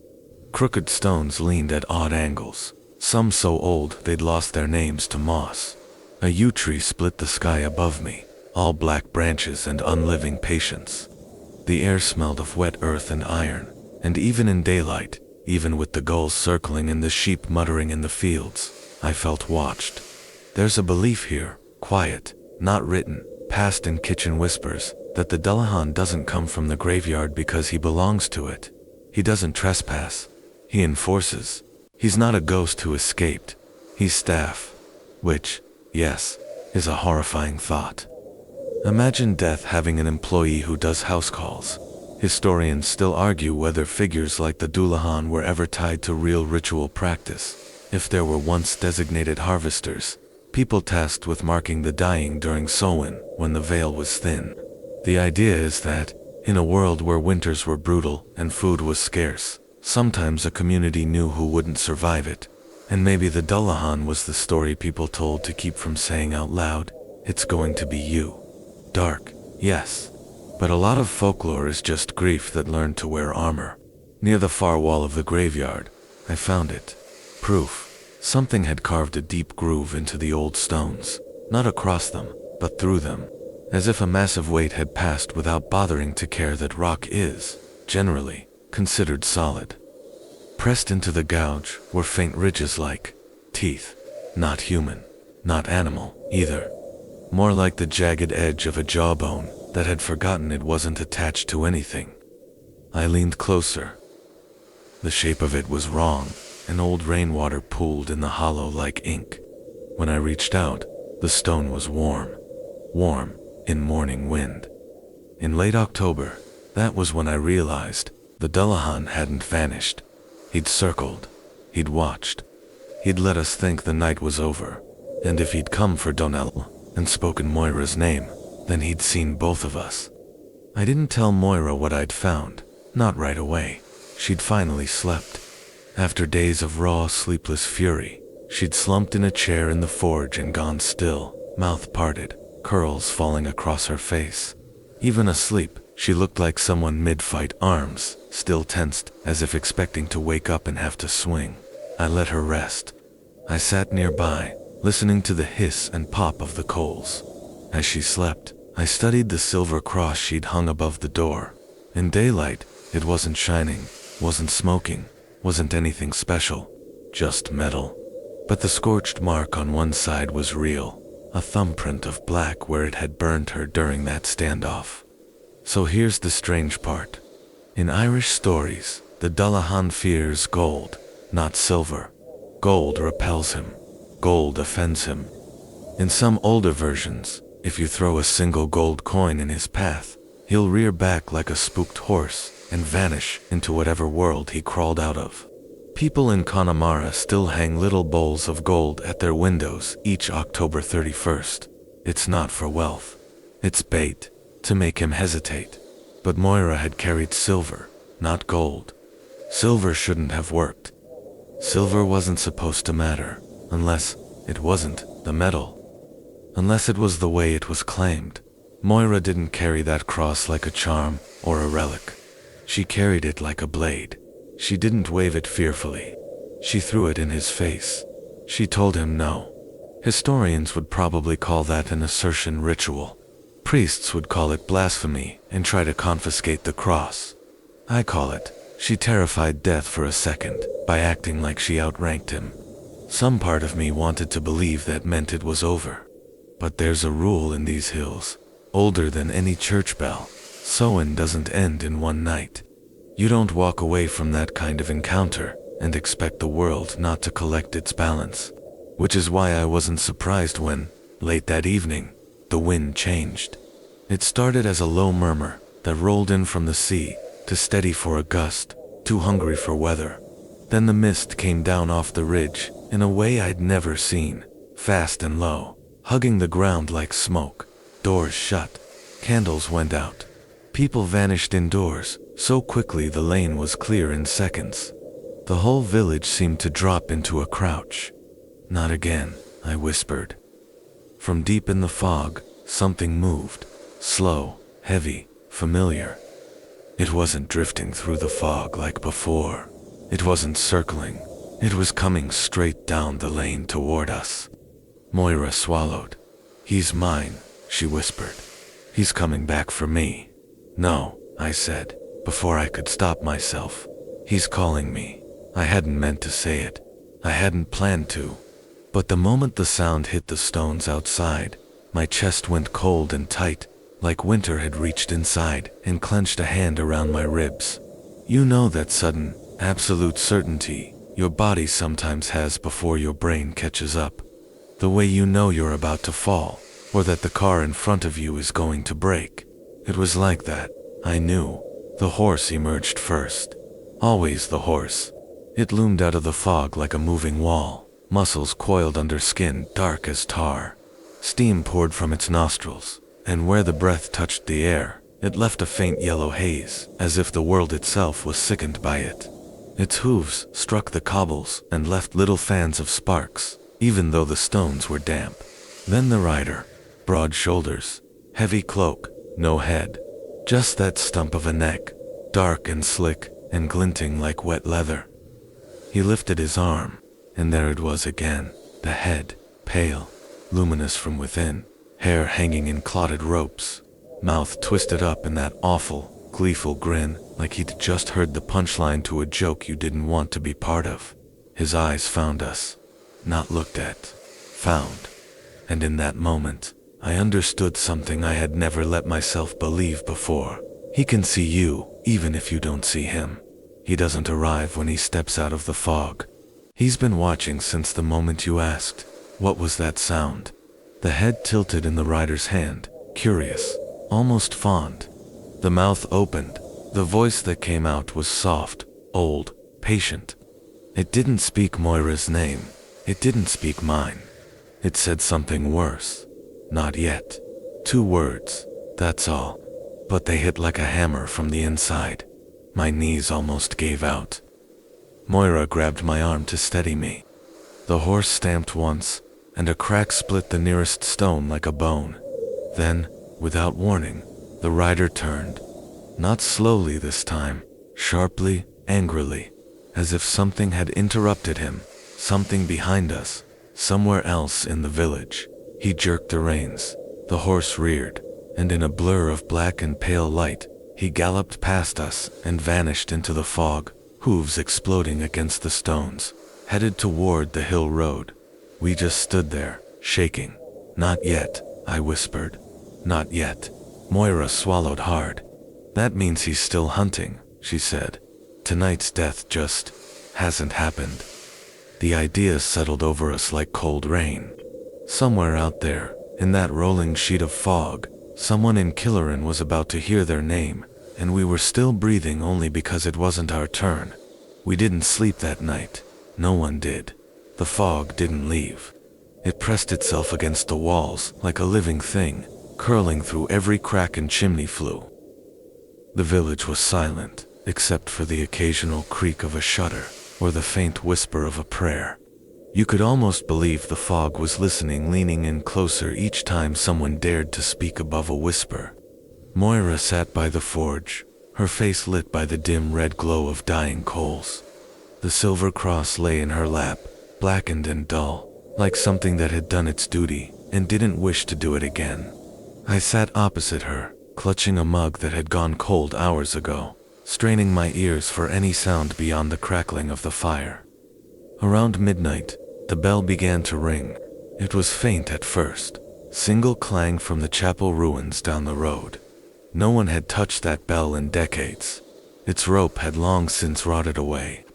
Crooked stones leaned at odd angles, some so old they'd lost their names to moss. A yew tree split the sky above me, all black branches and unliving patience. The air smelled of wet earth and iron, and even in daylight, even with the gulls circling and the sheep muttering in the fields, I felt watched. There's a belief here, quiet, not written, passed in kitchen whispers, that the Dullahan doesn't come from the graveyard because he belongs to it. He doesn't trespass. He enforces. He's not a ghost who escaped. He's staff. Which, yes, is a horrifying thought. Imagine death having an employee who does house calls. Historians still argue whether figures like the Dullahan were ever tied to real ritual practice. If there were once designated harvesters, people tasked with marking the dying during Samhain when the veil was thin. The idea is that, in a world where winters were brutal and food was scarce, sometimes a community knew who wouldn't survive it. And maybe the Dullahan was the story people told to keep from saying out loud, "It's going to be you." Dark, yes. But a lot of folklore is just grief that learned to wear armor. Near the far wall of the graveyard, I found it. Proof. Something had carved a deep groove into the old stones, not across them, but through them, as if a massive weight had passed without bothering to care that rock is, generally, considered solid. Pressed into the gouge were faint ridges like teeth, not human, not animal, either. More like the jagged edge of a jawbone that had forgotten it wasn't attached to anything. I leaned closer. The shape of it was wrong, and old rainwater pooled in the hollow like ink. When I reached out, the stone was warm. Warm, in morning wind. In late October, that was when I realized the Dullahan hadn't vanished. He'd circled. He'd watched. He'd let us think the night was over. And if he'd come for Donnell and spoken Moira's name, then he'd seen both of us. I didn't tell Moira what I'd found, not right away. She'd finally slept. After days of raw, sleepless fury, She'd slumped in a chair in the forge and gone still, mouth parted, curls falling across her face. Even asleep, she looked like someone mid-fight, arms still tensed, as if expecting to wake up and have to swing. I let her rest. I sat nearby, listening to the hiss and pop of the coals. As she slept, I studied the silver cross she'd hung above the door. In daylight, it wasn't shining, wasn't smoking, wasn't anything special, just metal. But the scorched mark on one side was real, a thumbprint of black where it had burned her during that standoff. So here's the strange part. In Irish stories, the Dullahan fears gold, not silver. Gold repels him. Gold offends him. In some older versions, if you throw a single gold coin in his path, he'll rear back like a spooked horse and vanish into whatever world he crawled out of. People in Connemara still hang little bowls of gold at their windows each October 31st. It's not for wealth. It's bait, to make him hesitate. But Moira had carried silver, not gold. Silver shouldn't have worked. Silver wasn't supposed to matter, unless it wasn't the metal. Unless it was the way it was claimed. Moira didn't carry that cross like a charm or a relic. She carried it like a blade. She didn't wave it fearfully. She threw it in his face. She told him no. Historians would probably call that an assertion ritual. Priests would call it blasphemy and try to confiscate the cross. I call it, she terrified death for a second by acting like she outranked him. Some part of me wanted to believe that meant it was over. But there's a rule in these hills, older than any church bell. Samhain doesn't end in one night. You don't walk away from that kind of encounter and expect the world not to collect its balance. Which is why I wasn't surprised when, late that evening, the wind changed. It started as a low murmur that rolled in from the sea, to steady for a gust, too hungry for weather. Then the mist came down off the ridge in a way I'd never seen, fast and low, hugging the ground like smoke. Doors shut. Candles went out. People vanished indoors, so quickly the lane was clear in seconds. The whole village seemed to drop into a crouch. Not again, I whispered. From deep in the fog, something moved. Slow, heavy, familiar. It wasn't drifting through the fog like before. It wasn't circling. It was coming straight down the lane toward us. Moira swallowed. "He's mine," she whispered. "He's coming back for me." "No," I said, before I could stop myself. "He's calling me." I hadn't meant to say it. I hadn't planned to. But the moment the sound hit the stones outside, my chest went cold and tight, like winter had reached inside and clenched a hand around my ribs. You know that sudden, absolute certainty your body sometimes has before your brain catches up. The way you know you're about to fall, or that the car in front of you is going to break. It was like that. I knew. The horse emerged first. Always the horse. It loomed out of the fog like a moving wall, muscles coiled under skin dark as tar. Steam poured from its nostrils, and where the breath touched the air, it left a faint yellow haze, as if the world itself was sickened by it. Its hooves struck the cobbles and left little fans of sparks, even though the stones were damp. Then the rider, broad shoulders, heavy cloak, no head, just that stump of a neck, dark and slick and glinting like wet leather. He lifted his arm, and there it was again, the head, pale, luminous from within, hair hanging in clotted ropes, mouth twisted up in that awful, gleeful grin, like he'd just heard the punchline to a joke you didn't want to be part of. His eyes found us. Not looked at. Found. And in that moment, I understood something I had never let myself believe before. He can see you, even if you don't see him. He doesn't arrive when he steps out of the fog. He's been watching since the moment you asked, "What was that sound?" The head tilted in the rider's hand, curious, almost fond. The mouth opened. The voice that came out was soft, old, patient. It didn't speak Moira's name. It didn't speak mine. It said something worse. "Not yet." 2 words, that's all. But they hit like a hammer from the inside. My knees almost gave out. Moira grabbed my arm to steady me. The horse stamped once, and a crack split the nearest stone like a bone. Then, without warning, the rider turned. Not slowly this time, sharply, angrily, as if something had interrupted him, something behind us, somewhere else in the village. He jerked the reins. The horse reared, and in a blur of black and pale light, he galloped past us and vanished into the fog, hooves exploding against the stones, headed toward the hill road. We just stood there, shaking. "Not yet," I whispered. "Not yet." Moira swallowed hard. "That means he's still hunting," she said. "Tonight's death just hasn't happened." The idea settled over us like cold rain. Somewhere out there, in that rolling sheet of fog, someone in Killerin was about to hear their name, and we were still breathing only because it wasn't our turn. We didn't sleep that night. No one did. The fog didn't leave. It pressed itself against the walls like a living thing, curling through every crack and chimney flue. The village was silent, except for the occasional creak of a shutter or the faint whisper of a prayer. You could almost believe the fog was listening, leaning in closer each time someone dared to speak above a whisper. Moira sat by the forge, her face lit by the dim red glow of dying coals. The silver cross lay in her lap, blackened and dull, like something that had done its duty and didn't wish to do it again. I sat opposite her, clutching a mug that had gone cold hours ago, straining my ears for any sound beyond the crackling of the fire. Around midnight, the bell began to ring. It was faint at first, single clang from the chapel ruins down the road. No one had touched that bell in decades. Its rope had long since rotted away.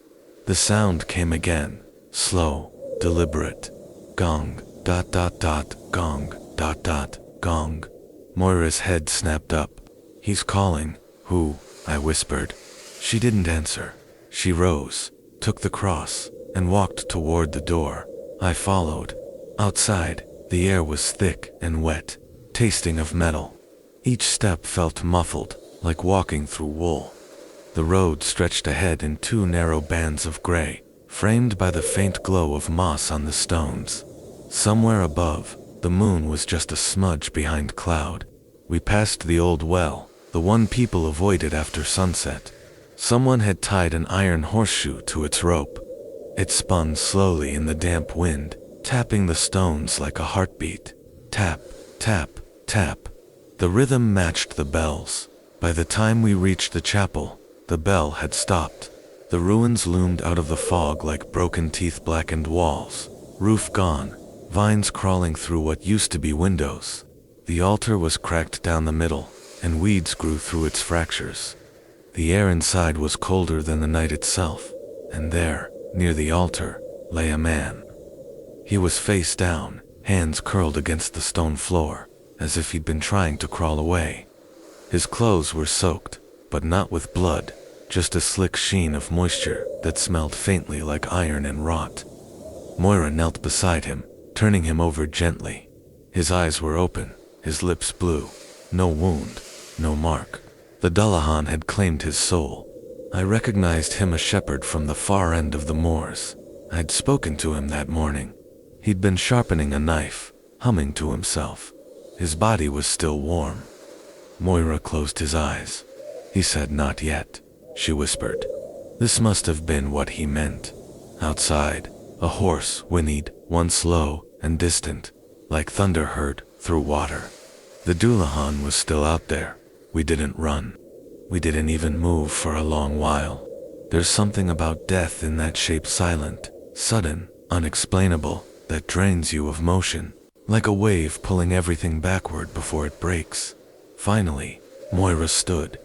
The sound came again, slow, deliberate. Gong, dot dot dot, gong, dot dot, gong. Moira's head snapped up. "He's calling." "Who?" I whispered. She didn't answer. She rose, took the cross, and walked toward the door. I followed. Outside, the air was thick and wet, tasting of metal. Each step felt muffled, like walking through wool. The road stretched ahead in two narrow bands of gray, framed by the faint glow of moss on the stones. Somewhere above, the moon was just a smudge behind cloud. We passed the old well, the one people avoided after sunset. Someone had tied an iron horseshoe to its rope. It spun slowly in the damp wind, tapping the stones like a heartbeat. Tap, tap, tap. The rhythm matched the bells. By the time we reached the chapel, the bell had stopped. The ruins loomed out of the fog like broken teeth, blackened walls. Roof gone, vines crawling through what used to be windows. The altar was cracked down the middle, and weeds grew through its fractures. The air inside was colder than the night itself, and there, near the altar, lay a man. He was face down, hands curled against the stone floor, as if he'd been trying to crawl away. His clothes were soaked, but not with blood, just a slick sheen of moisture that smelled faintly like iron and rot. Moira knelt beside him, turning him over gently. His eyes were open, his lips blue. No wound, no mark. The Dullahan had claimed his soul. I recognized him, a shepherd from the far end of the moors. I'd spoken to him that morning. He'd been sharpening a knife, humming to himself. His body was still warm. Moira closed his eyes. "He said not yet," she whispered. This must have been what he meant. Outside, a horse whinnied, once low and distant, like thunder heard through water. The Dullahan was still out there. We didn't run. We didn't even move for a long while. There's something about death in that shape, silent, sudden, unexplainable, that drains you of motion, like a wave pulling everything backward before it breaks. Finally, Moira stood.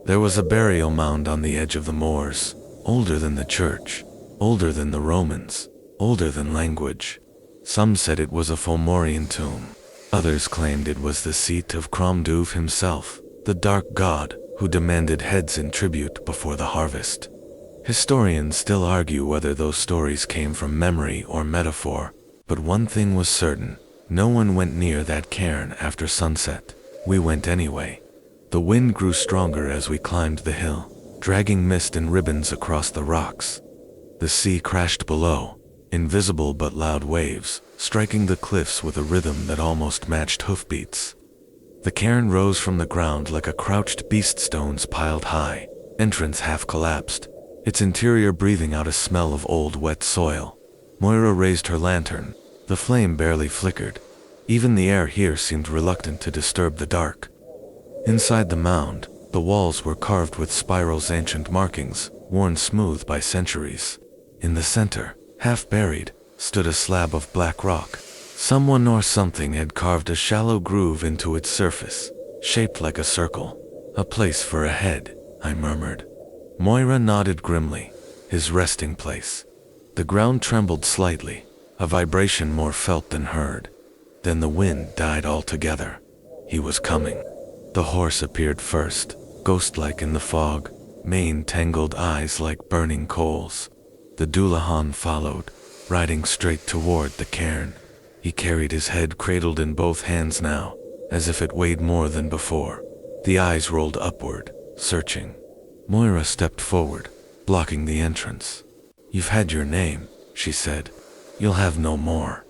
There was a burial mound on the edge of the moors, older than the church, older than the Romans, older than language. Some said it was a Fomorian tomb. Others claimed it was the seat of Cromduv himself, the dark god who demanded heads in tribute before the harvest. Historians still argue whether those stories came from memory or metaphor, but one thing was certain: no one went near that cairn after sunset. We went anyway. The wind grew stronger as we climbed the hill, dragging mist and ribbons across the rocks. The sea crashed below, invisible but loud waves, striking the cliffs with a rhythm that almost matched hoofbeats. The cairn rose from the ground like a crouched beast, stones piled high, entrance half collapsed, its interior breathing out a smell of old wet soil. Moira raised her lantern. The flame barely flickered. Even the air here seemed reluctant to disturb the dark. Inside the mound, the walls were carved with spirals, ancient markings, worn smooth by centuries. In the center, half buried, stood a slab of black rock. Someone or something had carved a shallow groove into its surface, shaped like a circle. A place for a head, I murmured. Moira nodded grimly. His resting place. The ground trembled slightly, a vibration more felt than heard. Then the wind died altogether. He was coming. The horse appeared first, ghost-like in the fog, mane tangled, eyes like burning coals. The Dullahan followed, riding straight toward the cairn. He carried his head cradled in both hands now, as if it weighed more than before. The eyes rolled upward, searching. Moira stepped forward, blocking the entrance. "You've had your name," she said. "You'll have no more."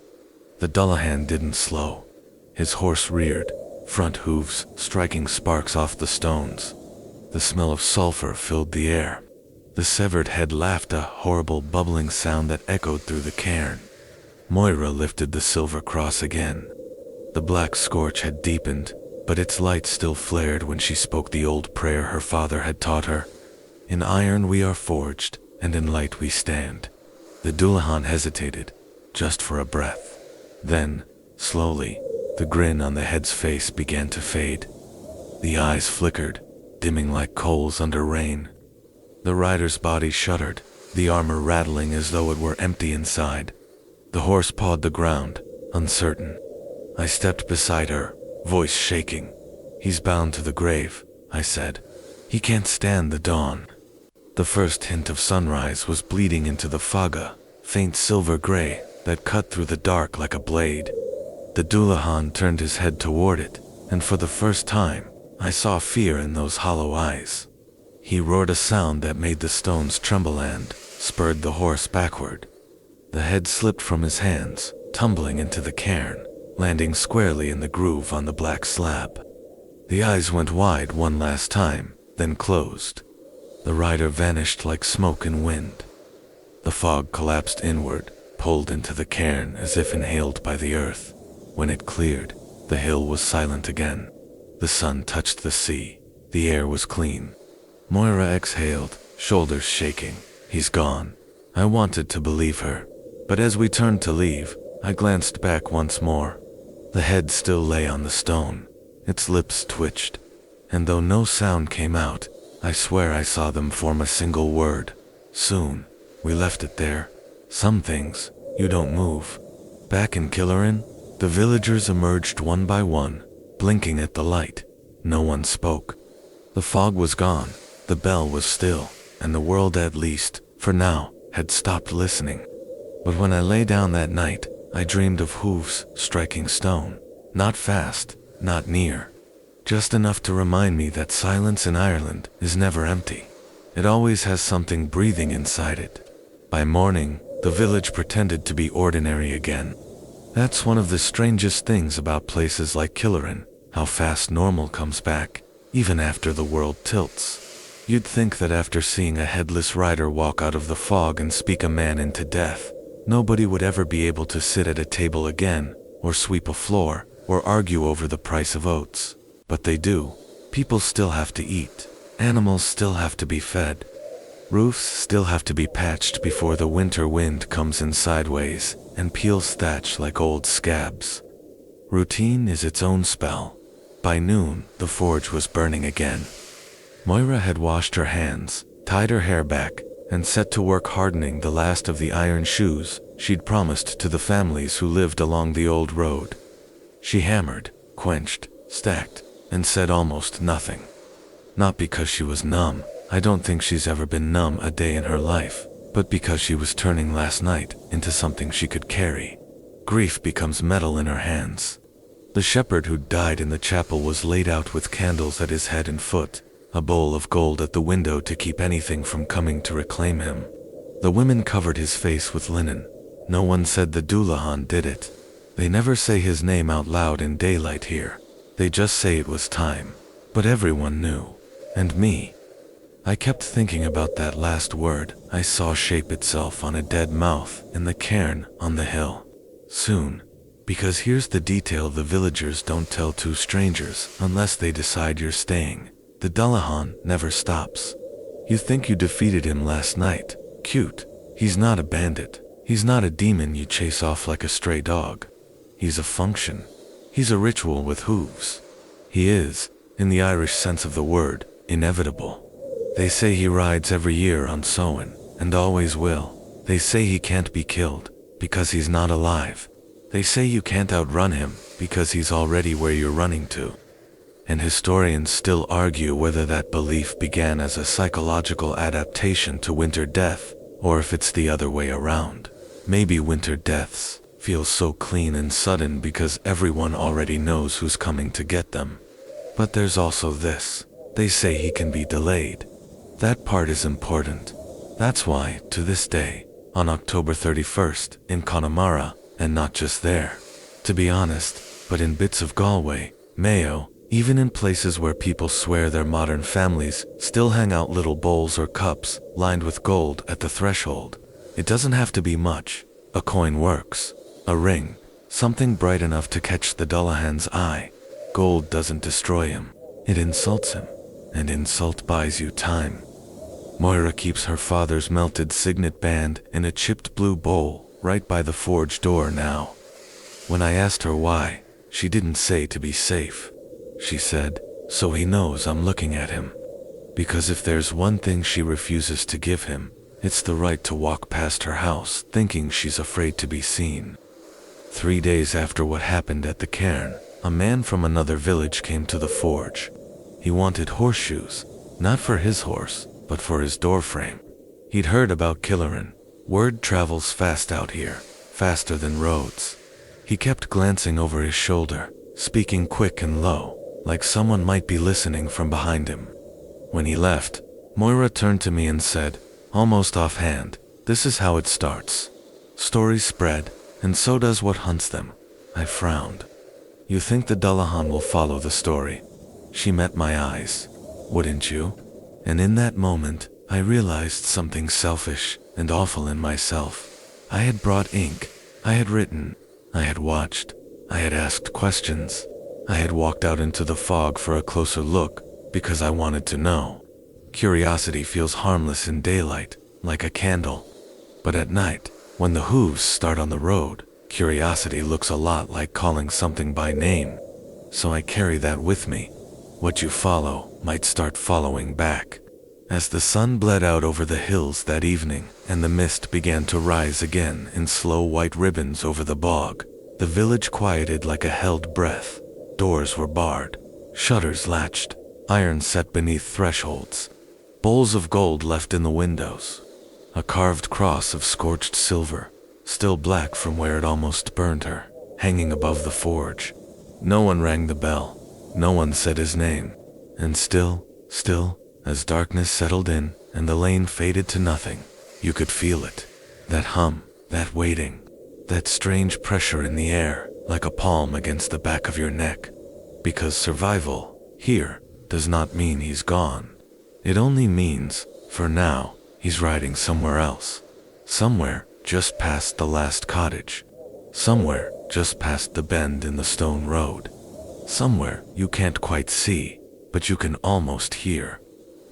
The Dullahan didn't slow. His horse reared, front hooves striking sparks off the stones. The smell of sulfur filled the air. The severed head laughed, a horrible bubbling sound that echoed through the cairn. Moira lifted the silver cross again. The black scorch had deepened, but its light still flared when she spoke the old prayer her father had taught her. "In iron we are forged, and in light we stand." The Dullahan hesitated, just for a breath. Then, slowly, the grin on the head's face began to fade. The eyes flickered, dimming like coals under rain. The rider's body shuddered, the armor rattling as though it were empty inside. The horse pawed the ground, uncertain. I stepped beside her, voice shaking. "He's bound to the grave," I said. "He can't stand the dawn." The first hint of sunrise was bleeding into the faga, faint silver gray, that cut through the dark like a blade. The Dullahan turned his head toward it, and for the first time, I saw fear in those hollow eyes. He roared a sound that made the stones tremble and spurred the horse backward. The head slipped from his hands, tumbling into the cairn, landing squarely in the groove on the black slab. The eyes went wide one last time, then closed. The rider vanished like smoke and wind. The fog collapsed inward, pulled into the cairn as if inhaled by the earth. When it cleared, the hill was silent again. The sun touched the sea. The air was clean. Moira exhaled, shoulders shaking. "He's gone." I wanted to believe her, but as we turned to leave, I glanced back once more. The head still lay on the stone. Its lips twitched, and though no sound came out, I swear I saw them form a single word. Soon, we left it there. Some things, you don't move. Back in Killerin, the villagers emerged one by one, blinking at the light. No one spoke. The fog was gone, the bell was still, and the world, at least, for now, had stopped listening. But when I lay down that night, I dreamed of hooves striking stone. Not fast, not near. Just enough to remind me that silence in Ireland is never empty. It always has something breathing inside it. By morning, the village pretended to be ordinary again. That's one of the strangest things about places like Killerin, how fast normal comes back, even after the world tilts. You'd think that after seeing a headless rider walk out of the fog and speak a man into death, nobody would ever be able to sit at a table again, or sweep a floor, or argue over the price of oats. But they do. People still have to eat. Animals still have to be fed. Roofs still have to be patched before the winter wind comes in sideways and peels thatch like old scabs. Routine is its own spell. By noon, the forge was burning again. Moira had washed her hands, tied her hair back, and set to work hardening the last of the iron shoes she'd promised to the families who lived along the old road. She hammered, quenched, stacked, and said almost nothing. Not because she was numb. I don't think she's ever been numb a day in her life, but because she was turning last night into something she could carry. Grief becomes metal in her hands. The shepherd who died in the chapel was laid out with candles at his head and foot, a bowl of gold at the window to keep anything from coming to reclaim him. The women covered his face with linen. No one said the Dullahan did it. They never say his name out loud in daylight here. They just say it was time. But everyone knew. And me. I kept thinking about that last word I saw shape itself on a dead mouth in the cairn on the hill. Soon. Because here's the detail the villagers don't tell to strangers unless they decide you're staying. The Dullahan never stops. You think you defeated him last night. Cute. He's not a bandit. He's not a demon you chase off like a stray dog. He's a function. He's a ritual with hooves. He is, in the Irish sense of the word, inevitable. They say he rides every year on Samhain, and always will. They say he can't be killed, because he's not alive. They say you can't outrun him, because he's already where you're running to. And historians still argue whether that belief began as a psychological adaptation to winter death, or if it's the other way around. Maybe winter deaths feel so clean and sudden because everyone already knows who's coming to get them. But there's also this. They say he can be delayed. That part is important. That's why, to this day, on October 31st, in Connemara, and not just there, to be honest, but in bits of Galway, Mayo, even in places where people swear their modern families still hang out little bowls or cups lined with gold at the threshold. It doesn't have to be much. A coin works. A ring. Something bright enough to catch the Dullahan's eye. Gold doesn't destroy him. It insults him. And insult buys you time. Moira keeps her father's melted signet band in a chipped blue bowl right by the forge door now. When I asked her why, she didn't say to be safe. She said, so he knows I'm looking at him. Because if there's one thing she refuses to give him, it's the right to walk past her house thinking she's afraid to be seen. 3 days after what happened at the cairn, a man from another village came to the forge. He wanted horseshoes, not for his horse, but for his doorframe. He'd heard about Killerin. Word travels fast out here, faster than roads. He kept glancing over his shoulder, speaking quick and low, like someone might be listening from behind him. When he left, Moira turned to me and said, almost offhand, this is how it starts. Stories spread, and so does what hunts them. I frowned. You think the Dullahan will follow the story? She met my eyes. Wouldn't you? And in that moment, I realized something selfish and awful in myself. I had brought ink. I had written. I had watched. I had asked questions. I had walked out into the fog for a closer look because I wanted to know. Curiosity feels harmless in daylight, like a candle. But at night, when the hooves start on the road, curiosity looks a lot like calling something by name. So I carry that with me. What you follow might start following back. As the sun bled out over the hills that evening, and the mist began to rise again in slow white ribbons over the bog, the village quieted like a held breath. Doors were barred, shutters latched, iron set beneath thresholds, bowls of gold left in the windows, a carved cross of scorched silver, still black from where it almost burned her, hanging above the forge. No one rang the bell. No one said his name. And still, as darkness settled in and the lane faded to nothing, you could feel it. That hum, that waiting, that strange pressure in the air, like a palm against the back of your neck. Because survival, here, does not mean he's gone. It only means, for now, he's riding somewhere else. Somewhere just past the last cottage. Somewhere just past the bend in the stone road. Somewhere you can't quite see, but you can almost hear.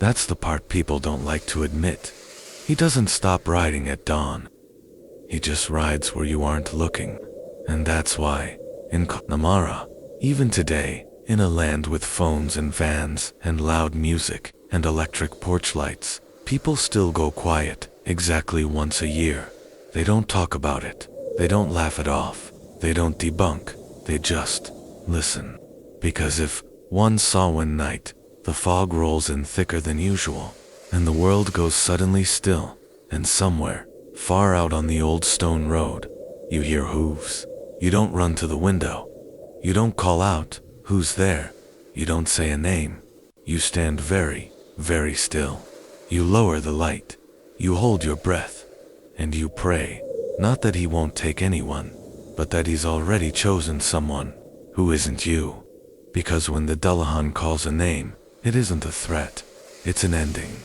That's the part people don't like to admit. He doesn't stop riding at dawn. He just rides where you aren't looking. And that's why, in Connemara, even today, in a land with phones and vans and loud music and electric porch lights, people still go quiet exactly once a year. They don't talk about it. They don't laugh it off. They don't debunk. They just listen. Because if one Samhain night, the fog rolls in thicker than usual, and the world goes suddenly still, and somewhere, far out on the old stone road, you hear hooves, you don't run to the window. You don't call out, who's there? You don't say a name. You stand very, very still. You lower the light. You hold your breath. And you pray. Not that he won't take anyone, but that he's already chosen someone who isn't you. Because when the Dullahan calls a name, it isn't a threat, it's an ending.